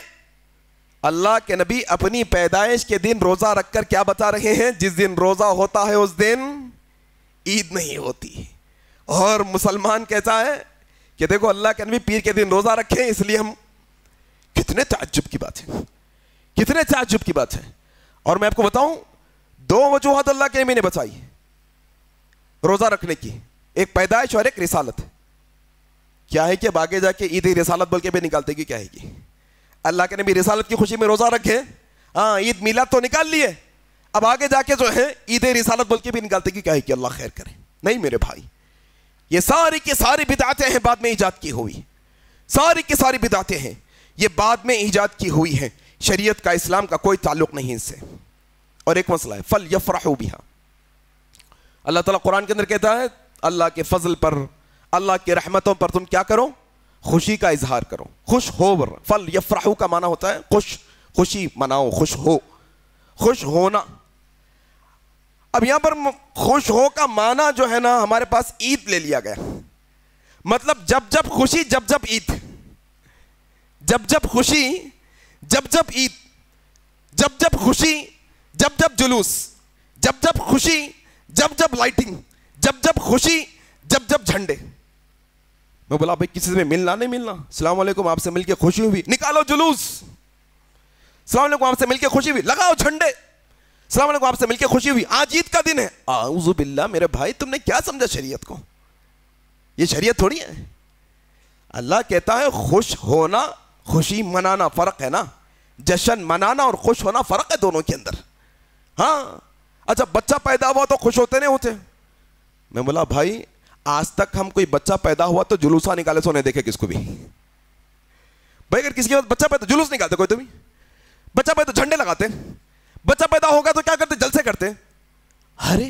اللہ کے نبی اپنی پیدائش کے دن روزہ رکھ کر کیا بتا رہے ہیں؟ جس دن روزہ ہوتا ہے اس دن عید نہیں ہوتی۔ اور مسلمان کہتا ہے کہ دیکھو اللہ کے نبی پیر کے دن روزہ رکھے، اس لیے ہم، کتنے تعجب کی بات ہے، کتنے تعجب کی بات ہے۔ اور میں آپ کو بتاؤں 2 وجوہات اللہ کے نبی نے بتائی روزہ رکھنے کی، ایک پیدائش اور ایک رسالت۔ کیا ہے کہ اب آگے جا کے عید رسالت بول کے بھی نکالتے گی، کیا ہے کہ اللہ کے نبی رسالت کی خوشی میں روزہ رکھے، ہاں عید میلاد تو نکال لیے، اب آگے جا کے جو ہے عید رسالت بول کے بھی نکالتے گی، کیا ہے کہ اللہ خیر کرے۔ نہیں میرے بھائی، یہ ساری کی ساری بدعتیں ہیں بعد میں ایجاد کی ہوئی، ساری کی ساری بدعتیں ہیں یہ بعد میں ایجاد کی ہوئی ہیں، شریعت کا اسلام کا کوئی تعلق نہیں ان سے۔ اور ایک مسئلہ ہے فَلْيَفْرَحُوا بِهَا، اللہ تعالیٰ قرآن کے اندر کہتا ہے اللہ کے فضل پر، اللہ کی رحمتوں پر تم کیا کرو؟ خوشی کا اظہار کرو، خوش ہو۔ فَلْيَفْرَحُوا کا معنی ہوتا ہے خوشی مناؤ، خوش ہو، خوش ہونا۔ اب یہاں پر خوش ہو کا معنی جو ہے نا ہمارے پاس عید لے لیا گیا، مطلب جب جب خوشی جب جب عید، جب جب خوشی جب جب عید، جب جب خوشی جب جب جلوس، جب جب خوشی جب جب لائٹنگ، جب جب خوشی جب جب جھنڈے۔ میں بولا بھائی کسی سے ملنا نہیں ملنا؟ السلام علیکم، آپ سے مل کے خوشی ہوئی، نکالو جلوس۔ السلام علیکم، آپ سے مل کے خوشی ہوئی، لگاؤ جھنڈے۔ السلام علیکم، آپ سے مل کے خوشی ہوئی، آج عید کا دن ہے۔ اعوذ باللہ، میرے بھائی تم نے کیا سمجھا شریعت کو؟ یہ شریعت تھوڑی ہے۔ اللہ کہتا ہے خوش ہونا، خوشی منانا فرق ہے نا، جشن منانا اور خوش ہونا فرق ہے دونوں کے اندر۔ ہاں اچھا، بچہ پیدا ہوا تو خوش ہوتے نہیں ہوتے؟ میں بولا بھائی آج تک ہم کوئی بچہ پیدا ہوا تو جلوسہ نکالے سو نہیں دیکھے کس کو بھی۔ بھائی اگر کسی کے بعد بچہ پیدا، جلوس نکالتے کوئی تو بھی؟ بچہ پیدا جھنڈے لگاتے، بچہ پیدا ہوگا تو کیا کرتے؟ جلسے کرتے۔ ارے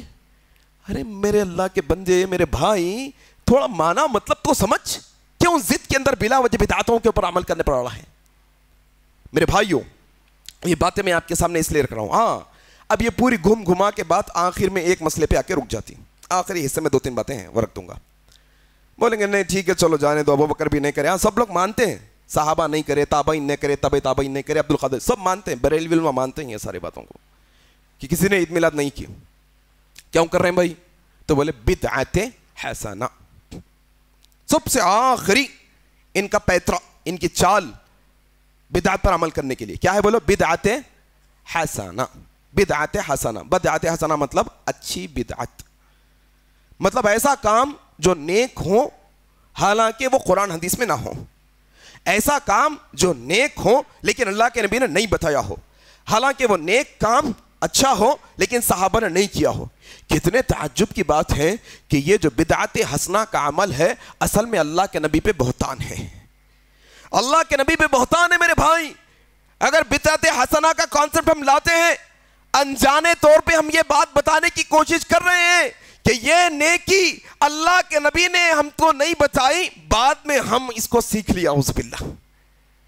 ارے میرے اللہ کے بندے، میرے بھائی تھوڑا مانا مطلب تو سمجھ، کیوں ضد کے اندر بلا وجہ بدعتوں کے اوپر عمل کرنے پڑ رہا ہے؟ میرے بھائیوں یہ باتیں میں آپ کے سامنے اس لیے رکھ رہا ہوں۔ ہاں اب یہ پوری گھوم گھما کے بات آخر میں ایک مسئلے پہ آ کے رک جاتی، آخری حصے میں 2-3 باتیں ہیں وہ رکھ دوں گا۔ بولیں گے نہیں ٹھیک ہے چلو جانے دو، ابو بکر بھی نہیں کرے، ہاں سب لوگ مانتے ہیں، صحابہ نہیں کرے، تابعین نہیں کرے، تابعین نہیں کرے، عبدالقادر سب مانتے ہیں، بریلوی علماء مانتے ہیں یہ ساری باتوں کو کہ کسی نے عید میلاد نہیں کی۔ کیوں کر رہے ہیں بھائی؟ تو بولے بدعت حسنہ، سب سے آخری ان کا پیترا، ان کی چال بدعت پر عمل کرنے کے لیے کیا ہے؟ بولو بدعت حسنہ، بدعت حسنہ۔ بدعت حسنہ مطلب اچھی بدعت، مطلب ایسا کام جو نیک ہو حالانکہ وہ قرآن حدیث میں نہ ہو، ایسا کام جو نیک ہو لیکن اللہ کے نبی نے نہیں بتایا ہو، حالانکہ وہ نیک کام اچھا ہو لیکن صحابہ نے نہیں کیا ہو۔ کتنے تعجب کی بات ہے کہ یہ جو بدعت حسنہ کا عمل ہے اصل میں اللہ کے نبی پہ بہتان ہے، اللہ کے نبی پہ بہتان ہے میرے بھائی۔ اگر بدعت حسنہ کا کانسیپٹ ہم لاتے ہیں، انجانے طور پہ ہم یہ بات بتانے کی کوشش کر رہے ہیں کہ یہ نیکی اللہ کے نبی نے ہم کو نہیں بتائی، بعد میں ہم اس کو سیکھ لیا، اعوذ باللہ۔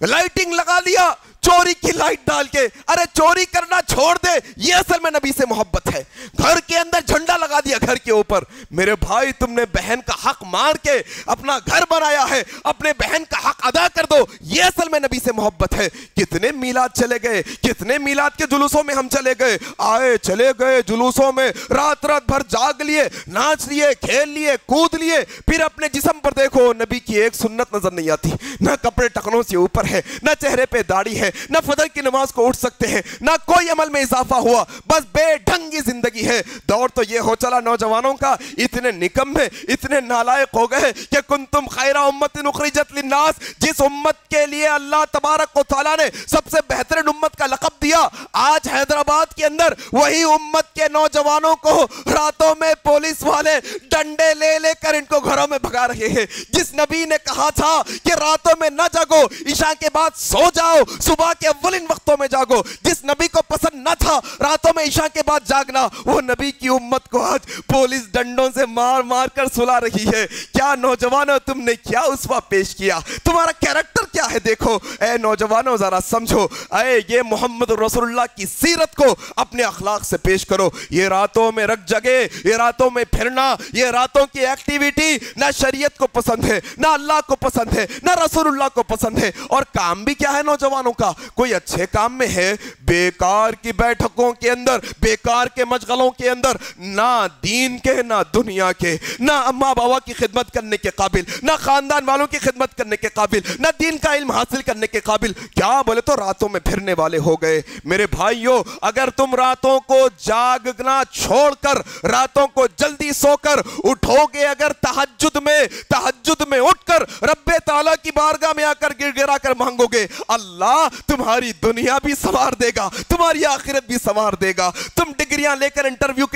لائٹنگ لگا لیا چوری کی لائٹ ڈال کے. ارے چوری کرنا چھوڑ دے, یہ اصل میں نبی سے محبت ہے. گھر کے اندر جھنڈا لگا دیا گھر کے اوپر, میرے بھائی تم نے بہن کا حق مار کے اپنا گھر بنایا ہے, اپنے بہن کا حق ادا کر دو, یہ اصل میں نبی سے محبت ہے. کتنے میلاد چلے گئے, کتنے میلاد کے جلوسوں میں ہم چلے گئے, آئے چلے گئے جلوسوں میں, رات رات بھر جاگ لیے, ناچ لیے, کھیل لیے, کود لیے, پھر اپنے جسم پر دیکھو نبی کی ایک سنت نظر نہیں آتی, نہ کپڑے ٹکنوں سے اوپر ہے, نہ چہرے پہ داڑھی ہے, نہ فجر کی نماز کو اٹھ سکتے ہیں, نہ کوئی عمل میں اضافہ ہوا, بس بے ڈھنگی زندگی ہے. دور تو یہ ہو چلا نوجوانوں کا, اتنے نکمے, اتنے نالائق ہو گئے کہ کنتم خیر امت اخرجت للناس, جس امت کے لیے اللہ تبارک و تعالیٰ نے سب سے بہترین امت کا لقب دیا, آج حیدرآباد کے اندر وہی امت کے نوجوانوں کو راتوں میں پولیس والے ڈنڈے لے لے کر ان کو گھروں میں بھگا رہے ہیں. جس نبی نے کہا تھا کہ راتوں میں نہ جاگو, عشاء کے بعد سو جاؤ, صبح کے اولین وقتوں میں جاگو, جس نبی کو پسند نہ تھا راتوں میں عشاء کے بعد جاگنا, وہ نبی کی امت کو آج پولیس ڈنڈوں سے مار مار کر سلا رہی ہے. کیا نوجوانوں تم نے کیا اسوہ پیش کیا, تمہارا کیریکٹر کیا ہے دیکھو. اے نوجوانوں ذرا سمجھو, اے یہ محمد رسول اللہ کی سیرت کو اپنے اخلاق سے پیش کرو. یہ راتوں میں رگ جگے, یہ راتوں میں پھرنا, یہ راتوں کی ایکٹیویٹی نہ شریعت کو پسند ہے, نہ اللہ کو پسند ہے, نہ رسول اللہ کو پسند ہے. اور کام بھی کیا ہے نوجوانوں کا, کوئی اچھے کام میں ہے, بیکار کی بیٹھکوں کے اندر, بیکار کے مشغلوں کے اندر, نہ دین کے نہ دنیا کے, نہ اماں بابا کی خدمت کرنے کے قابل, نہ خاندان والوں کی خدمت کرنے کے قابل, نہ دین کا علم حاصل کرنے کے قابل. کیا بولے تو راتوں میں پھرنے والے ہو گئے. میرے بھائیوں, اگر تم راتوں کو جاگنا چھوڑ کر راتوں کو جلدی سو کر اٹھو گے, اگر تہجد میں اٹھ کر رب تعالیٰ کی بارگاہ میں آ کر گر گرا کر مانگو گے, اللہ تمہاری دنیا بھی سنوار دے گا, تمہاری آخرت بھی سنوار دے گا. تم ڈگریاں لے کر انٹرویو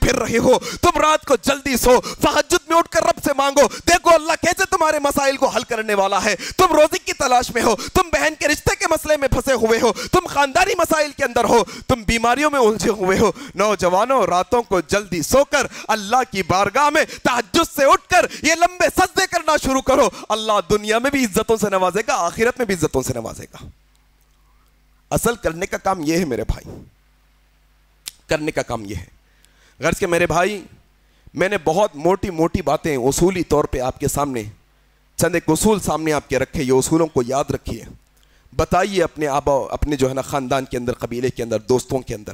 پھر رہے ہو, تم رات کو جلدی سو, تہجد میں اٹھ کر رب سے مانگو, دیکھو اللہ کیسے تمہارے مسائل کو حل کرنے والا ہے. تم روزی کی تلاش میں ہو, تم بہن کے رشتے کے مسئلے میں پھنسے ہوئے ہو, تم خاندانی مسائل کے اندر ہو, تم بیماریوں میں الجھے ہوئے ہو. نوجوانوں, راتوں کو جلدی سو کر اللہ کی بارگاہ میں تہجد سے اٹھ کر یہ لمبے سجدے کرنا شروع کرو. اللہ دنیا میں بھی عزتوں سے نوازے گا, آخرت میں بھی عزتوں سے نوازے گا. اصل کرنے کا کام یہ ہے میرے بھائی, کرنے کا کام یہ ہے. غرض کہ میرے بھائی, میں نے بہت موٹی موٹی باتیں اصولی طور پہ آپ کے سامنے, چند ایک اصول سامنے آپ کے رکھے, یہ اصولوں کو یاد رکھیے, بتائیے اپنے آبا, اپنے جو ہے نا خاندان کے اندر, قبیلے کے اندر, دوستوں کے اندر,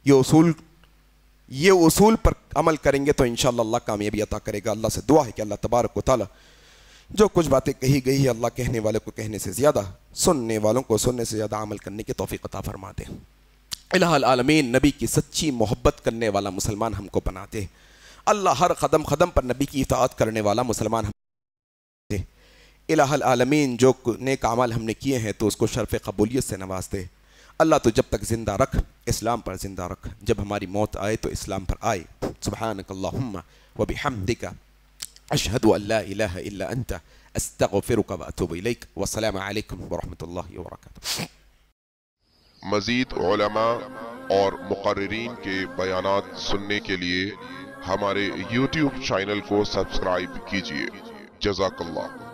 یہ اصول پر عمل کریں گے تو انشاءاللہ اللہ کامیابی عطا کرے گا. اللہ سے دعا ہے کہ اللہ تبارک و تعالی جو کچھ باتیں کہی گئی ہے, اللہ کہنے والے کو کہنے سے زیادہ, سننے والوں کو سننے سے زیادہ عمل کرنے کی توفیق عطا فرما دے. الہ العالمین نبی کی سچی محبت کرنے والا مسلمان ہم کو بنا دے. اللہ ہر قدم قدم پر نبی کی اطاعت کرنے والا مسلمان ہم دے. الہ العالمین جو نیک اعمال ہم نے کیے ہیں تو اس کو شرف قبولیت سے نواز دے. اللہ تو جب تک زندہ رکھ, اسلام پر زندہ رکھ, جب ہماری موت آئے تو اسلام پر آئے. سبحانک اللہم و بحمدک, اشہد ان لا الہ الا انت, استغفرک و اتوب الیک. والسلام علیکم ورحمۃ اللہ وبرکاتہ. مزید علماء اور مقررین کے بیانات سننے کے لیے ہمارے YouTube چینل کو سبسکرائب کیجیے. جزاک اللہ.